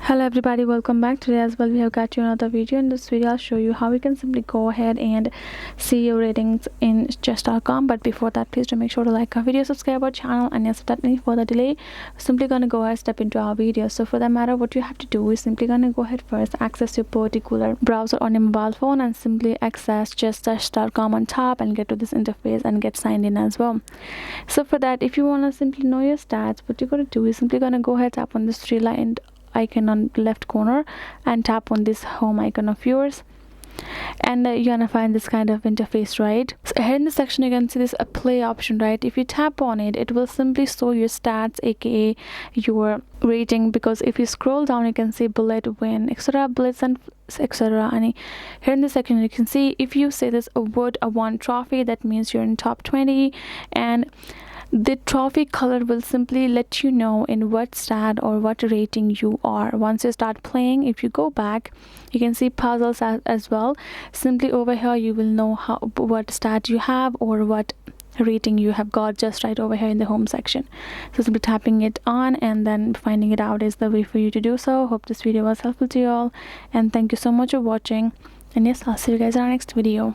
Hello everybody, welcome back. Today as well we have got you another video. In this video I'll show you how you can simply go ahead and see your ratings in chess.com. but before that, please do make sure to like our video, subscribe our channel, and yes, without any further delay, we're simply gonna go ahead step into our video. So for that matter, what you have to do is simply gonna go ahead first, access your particular browser on your mobile phone and simply access chess.com on top and get to this interface and get signed in as well. So for that, if you want to simply know your stats, what you're gonna do is simply gonna go ahead, tap on this three line icon on left corner and tap on this home icon of yours, and you're gonna find this kind of interface, right? So here in the section you can see this a play option, right? If you tap on it, it will simply show your stats, aka your rating, because if you scroll down you can see bullet, win, etc, blitz, and etc. And here in the section you can see if you say this award a one trophy, that means you're in top 20, and the trophy color will simply let you know in what stat or what rating you are. Once you start playing, if you go back, you can see puzzles as well. Simply over here you will know what stat you have or what rating you have got just right over here in the home section. So simply tapping it on and then finding it out is the way for you to do so. Hope this video was helpful to you all, and thank you so much for watching, and yes, I'll see you guys in our next video.